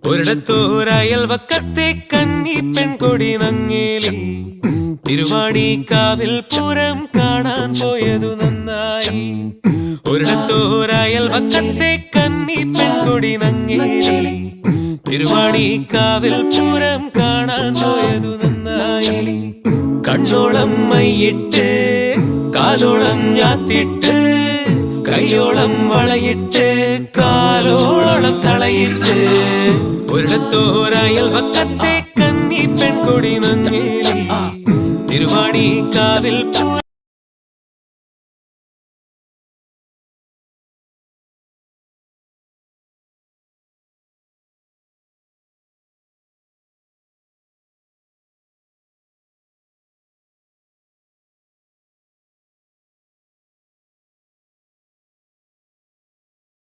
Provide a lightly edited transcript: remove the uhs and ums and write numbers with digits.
ഒരിടത്തോരയൽവക്കത്തെ കന്നി പെൺകൊടി നങ്ങേലി തിരുവാണിക്കാവിൽ പൂരം കാണാൻ പോയതു നന്നായി. ഒരിടത്തോരയൽവക്കത്തെ കന്നി പെൺകൊടി നങ്ങേലി തിരുവാണിക്കാവിൽ പൂരം കാണാൻ പോയതു നന്നായി. കണ്ണോളം മൈയിട്ട് കാതോളം ഞാത്തിട്ട് കൈയോളം വളയിട്ട് കാലോളം തളയിട്ട് ഒരിടത്തോരയൽവക്കത്തെ കന്നി പെൺകൊടി നങ്ങേലി തിരുവാണിക്കാവിൽ